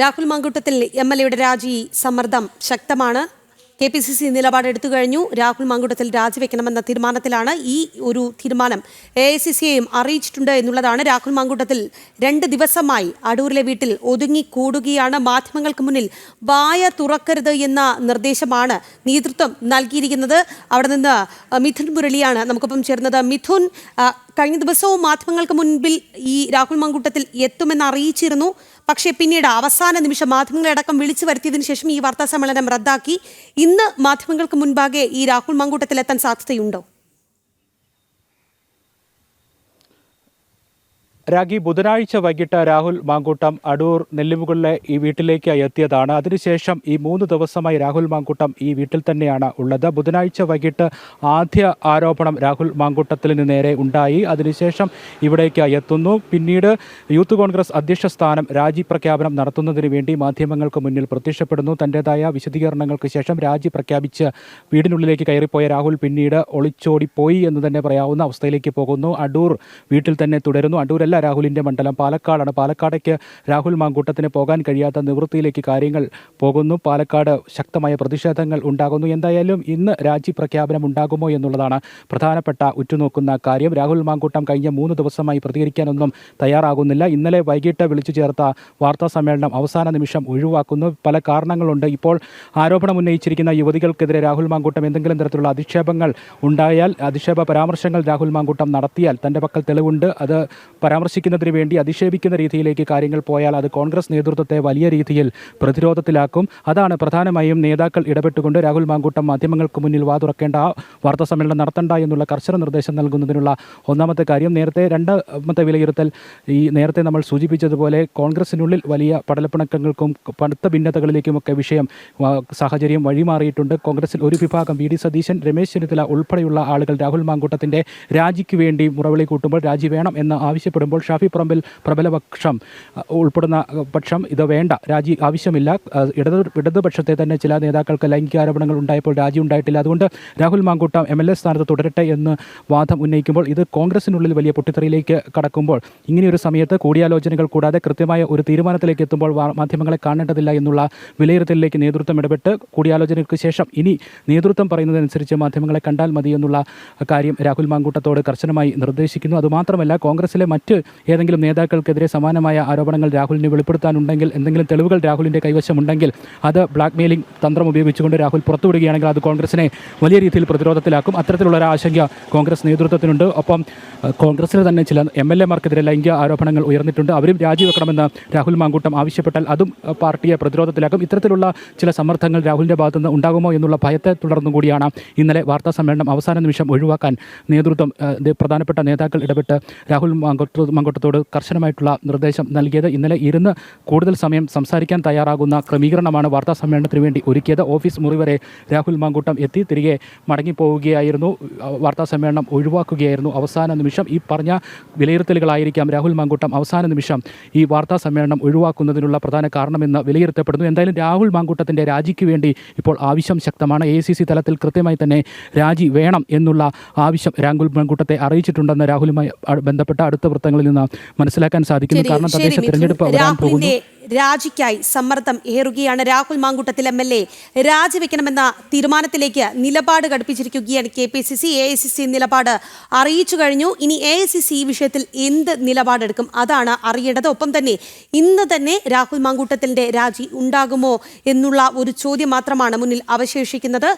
രാഹുൽ മാങ്കൂട്ടത്തിൽ എംഎൽഎയുടെ രാജി സമ്മർദ്ദം ശക്തമാണ്. കെപിസിസി നിലപാടെടുത്തു കഴിഞ്ഞു. രാഹുൽ മാങ്കൂട്ടത്തിൽ രാജിവെക്കണമെന്ന തീരുമാനത്തിലാണ്. ഈ ഒരു തീരുമാനം എഐസിസിയെയും അറിയിച്ചിട്ടുണ്ട് എന്നുള്ളതാണ്. രാഹുൽ മാങ്കൂട്ടത്തിൽ 2 ദിവസമായി അടൂരിലെ വീട്ടിൽ ഒതുങ്ങിക്കൂടുകയാണ്. മാധ്യമങ്ങൾക്ക് മുന്നിൽ വായ തുറക്കരുത് എന്ന നിർദ്ദേശമാണ് നേതൃത്വം നൽകിയിരിക്കുന്നത്. അവിടെ നിന്ന് മിഥുൻ മുരളിയാണ് നമുക്കൊപ്പം ചേർന്നത്. മിഥുൻ, കഴിഞ്ഞ ദിവസവും മാധ്യമങ്ങൾക്ക് മുൻപിൽ ഈ രാഹുൽ മാങ്കൂട്ടത്തിൽ എത്തുമെന്ന് അറിയിച്ചിരുന്നു. പക്ഷേ പിന്നീട് അവസാന നിമിഷം മാധ്യമങ്ങളെ അടക്കം വിളിച്ചു വരുത്തിയതിനു ശേഷം ഈ വാർത്താ സമ്മേളനം റദ്ദാക്കി. ഇന്ന് മാധ്യമങ്ങൾക്ക് മുൻപാകെ ഈ രാഹുൽ മാങ്കൂട്ടത്തിൽ എത്താൻ സാധ്യതയുണ്ടോ? രാഗി, ബുധനാഴ്ച വൈകിട്ട് രാഹുൽ മാങ്കൂട്ടം അടൂർ നെല്ലിമുകളിലെ ഈ വീട്ടിലേക്ക് എത്തിയതാണ്. അതിനുശേഷം ഈ 3 ദിവസമായി രാഹുൽ മാങ്കൂട്ടം ഈ വീട്ടിൽ തന്നെയാണ് ഉള്ളത്. ബുധനാഴ്ച വൈകിട്ട് ആദ്യ ആരോപണം രാഹുൽ മാങ്കൂട്ടത്തിന് നേരെ ഉണ്ടായി. അതിനുശേഷം ഇവിടേക്ക് എത്തുന്നു. പിന്നീട് യൂത്ത് കോൺഗ്രസ് അധ്യക്ഷ സ്ഥാനം രാജി പ്രഖ്യാപനം നടത്തുന്നതിന് വേണ്ടി മാധ്യമങ്ങൾക്ക് മുന്നിൽ പ്രത്യക്ഷപ്പെടുന്നു. തൻ്റേതായ വിശദീകരണങ്ങൾക്ക് ശേഷം രാജി പ്രഖ്യാപിച്ച് വീടിനുള്ളിലേക്ക് കയറിപ്പോയ രാഹുൽ പിന്നീട് ഒളിച്ചോടിപ്പോയി എന്ന് തന്നെ പറയാവുന്ന അവസ്ഥയിലേക്ക് പോകുന്നു. അടൂർ വീട്ടിൽ തന്നെ തുടരുന്നു. അടൂർ രാഹുലിന്റെ മണ്ഡലം പാലക്കാടാണ്. പാലക്കാടേക്ക് രാഹുൽ മാങ്കൂട്ടത്തിന് പോകാൻ കഴിയാത്ത നിവൃത്തിയിലേക്ക് കാര്യങ്ങൾ പോകുന്നു. പാലക്കാട് ശക്തമായ പ്രതിഷേധങ്ങൾ ഉണ്ടാകുന്നു. എന്തായാലും ഇന്ന് രാജി പ്രഖ്യാപനം ഉണ്ടാകുമോ എന്നുള്ളതാണ് പ്രധാനപ്പെട്ട ഉറ്റുനോക്കുന്ന കാര്യം. രാഹുൽ മാങ്കൂട്ടം കഴിഞ്ഞ 3 ദിവസമായി പ്രതികരിക്കാനൊന്നും തയ്യാറാകുന്നില്ല. ഇന്നലെ വൈകിട്ട് വിളിച്ചു ചേർത്ത വാർത്താ സമ്മേളനം അവസാന നിമിഷം ഒഴിവാക്കുന്നു. പല കാരണങ്ങളുണ്ട്. ഇപ്പോൾ ആരോപണം ഉന്നയിച്ചിരിക്കുന്ന യുവതികൾക്കെതിരെ രാഹുൽ മാങ്കൂട്ടം എന്തെങ്കിലും തരത്തിലുള്ള അധിക്ഷേപങ്ങൾ ഉണ്ടായാൽ, അധിക്ഷേപ പരാമർശങ്ങൾ രാഹുൽ മാങ്കൂട്ടം നടത്തിയാൽ തൻ്റെ പക്കൽ തെളിവുണ്ട്. അത് പരാമർശിക്കുന്നതിന് വേണ്ടി അധിക്ഷേപിക്കുന്ന രീതിയിലേക്ക് കാര്യങ്ങൾ പോയാൽ അത് കോൺഗ്രസ് നേതൃത്വത്തെ വലിയ രീതിയിൽ പ്രതിരോധത്തിലാക്കും. അതാണ് പ്രധാനമായും നേതാക്കൾ ഇടപെട്ടുകൊണ്ട് രാഹുൽ മാങ്കൂട്ടം മാധ്യമങ്ങൾക്ക് മുന്നിൽ വാതുറക്കേണ്ട, വാർത്താ സമ്മേളനം നടത്തണ്ട എന്നുള്ള കർശന നിർദ്ദേശം നൽകുന്നതിനുള്ള ഒന്നാമത്തെ കാര്യം. നേരത്തെ രണ്ടാമത്തെ വിലയിരുത്തൽ, ഈ നേരത്തെ നമ്മൾ സൂചിപ്പിച്ചതുപോലെ കോൺഗ്രസിനുള്ളിൽ വലിയ പടലപ്പിണക്കങ്ങൾക്കും പടുത്ത ഭിന്നതകളിലേക്കുമൊക്കെ സാഹചര്യം വഴിമാറിയിട്ടുണ്ട്. കോൺഗ്രസിൽ ഒരു വിഭാഗം വി ഡി സതീശൻ, രമേശ് ചെന്നിത്തല ഉൾപ്പെടെയുള്ള ആളുകൾ രാഹുൽ മാങ്കൂട്ടത്തിൻ്റെ രാജിക്ക് വേണ്ടി മുറവിളി കൂട്ടുമ്പോൾ, രാജി വേണം എന്ന് ആവശ്യപ്പെടുമ്പോൾ ഷാഫി പറമ്പിൽ പ്രബലപക്ഷം ഉൾപ്പെടുന്ന പക്ഷം ഇത് വേണ്ട, രാജി ആവശ്യമില്ല, ഇടതുപക്ഷത്തെ തന്നെ ചില നേതാക്കൾക്ക് ലൈംഗിക ആരോപണങ്ങൾ ഉണ്ടായപ്പോൾ രാജി ഉണ്ടായിട്ടില്ല, അതുകൊണ്ട് രാഹുൽ മാങ്കൂട്ടം MLA സ്ഥാനത്ത് തുടരട്ടെ എന്ന് വാദം ഉന്നയിക്കുമ്പോൾ ഇത് കോൺഗ്രസിനുള്ളിൽ വലിയ പൊട്ടിത്തെറിയിലേക്ക് കടക്കുമ്പോൾ, ഇങ്ങനെയൊരു സമയത്ത് കൂടിയാലോചനകൾ കൂടാതെ കൃത്യമായ ഒരു തീരുമാനത്തിലേക്ക് എത്തുമ്പോൾ മാധ്യമങ്ങളെ കാണേണ്ടതില്ല എന്നുള്ള വിലയിരുത്തലിലേക്ക് നേതൃത്വം ഇടപെട്ട് കൂടിയാലോചനയ്ക്ക് ശേഷം ഇനി നേതൃത്വം പറയുന്നതനുസരിച്ച് മാധ്യമങ്ങളെ കണ്ടാൽ മതി എന്നുള്ള കാര്യം രാഹുൽ മാങ്കൂട്ടത്തോട് കർശനമായി നിർദ്ദേശിക്കുന്നു. അതുമാത്രമല്ല, കോൺഗ്രസിലെ മറ്റ് ഏതെങ്കിലും നേതാക്കൾക്കെതിരെ സമാനമായ ആരോപണങ്ങൾ രാഹുലിന് വെളിപ്പെടുത്താനുണ്ടെങ്കിൽ, എന്തെങ്കിലും തെളിവുകൾ രാഹുലിൻ്റെ കൈവശമുണ്ടെങ്കിൽ അത് ബ്ലാക്ക് മെയിലിംഗ് തന്ത്രം ഉപയോഗിച്ചുകൊണ്ട് രാഹുൽ പുറത്തുവിടുകയാണെങ്കിൽ അത് കോൺഗ്രസിനെ വലിയ രീതിയിൽ പ്രതിരോധത്തിലാക്കും. അത്തരത്തിലുള്ള ഒരു ആശങ്ക കോൺഗ്രസ് നേതൃത്വത്തിനുണ്ട്. ഒപ്പം കോൺഗ്രസിലെ തന്നെ ചില MLA-മാർക്കെതിരെ ലൈംഗിക ആരോപണങ്ങൾ ഉയർന്നിട്ടുണ്ട്. അവരും രാജിവെക്കണമെന്ന് രാഹുൽ മാങ്കൂട്ടം ആവശ്യപ്പെട്ടാൽ അതും പാർട്ടിയെ പ്രതിരോധത്തിലാക്കും. ഇത്തരത്തിലുള്ള ചില സമ്മർദ്ദങ്ങൾ രാഹുലിൻ്റെ ഭാഗത്തുനിന്ന് ഉണ്ടാകുമോ എന്നുള്ള ഭയത്തെ തുടർന്നും കൂടിയാണ് ഇന്നലെ വാർത്താ സമ്മേളനം അവസാന നിമിഷം ഒഴിവാക്കാൻ നേതൃത്വം, പ്രധാനപ്പെട്ട നേതാക്കൾ ഇടപെട്ട് രാഹുൽ മാങ്കൂട്ടത്തോട് കർശനമായിട്ടുള്ള നിർദ്ദേശം നൽകിയത്. ഇന്നലെ ഇരുന്ന് കൂടുതൽ സമയം സംസാരിക്കാൻ തയ്യാറാകുന്ന ക്രമീകരണമാണ് വാർത്താ സമ്മേളനത്തിന് വേണ്ടി ഒരുക്കിയത്. ഓഫീസ് മുറി വരെ രാഹുൽ മാങ്കൂട്ടം എത്തി തിരികെ മടങ്ങിപ്പോവുകയായിരുന്നു. വാർത്താ സമ്മേളനം ഒഴിവാക്കുകയായിരുന്നു അവസാന നിമിഷം. ഈ പറഞ്ഞ വിലയിരുത്തലുകളായിരിക്കാം രാഹുൽ മാങ്കൂട്ടം അവസാന നിമിഷം ഈ വാർത്താ സമ്മേളനം ഒഴിവാക്കുന്നതിനുള്ള പ്രധാന കാരണമെന്ന് വിലയിരുത്തപ്പെടുന്നു. എന്തായാലും രാഹുൽ മാങ്കൂട്ടത്തിൻ്റെ രാജിക്ക് വേണ്ടി ഇപ്പോൾ ആവശ്യം ശക്തമാണ്. AICC തലത്തിൽ കൃത്യമായി തന്നെ രാജി വേണം എന്നുള്ള ആവശ്യം രാഹുൽ മാങ്കൂട്ടത്തെ അറിയിച്ചിട്ടുണ്ടെന്ന് രാഹുലുമായി ബന്ധപ്പെട്ട അടുത്ത വൃത്തങ്ങളിൽ നിന്ന് മനസ്സിലാക്കാൻ സാധിക്കുന്നു. കാരണം തദ്ദേശ തിരഞ്ഞെടുപ്പ് വരാൻ പോകുന്നു. രാജിക്കായി സമ്മർദ്ദം ഏറുകയാണ്. രാഹുൽ മാങ്കൂട്ടത്തിൽ MLA രാജിവെക്കണമെന്ന തീരുമാനത്തിലേക്ക് നിലപാട് ഘടിപ്പിച്ചിരിക്കുകയാണ് KPCC. AICC നിലപാട് അറിയിച്ചു കഴിഞ്ഞു. ഇനി AICC ഈ വിഷയത്തിൽ എന്ത് നിലപാടെടുക്കും അതാണ് അറിയേണ്ടത്. ഒപ്പം തന്നെ ഇന്ന് തന്നെ രാഹുൽ മാങ്കൂട്ടത്തിൻ്റെ രാജി ഉണ്ടാകുമോ എന്നുള്ള ഒരു ചോദ്യം മാത്രമാണ് മുന്നിൽ അവശേഷിക്കുന്നത്.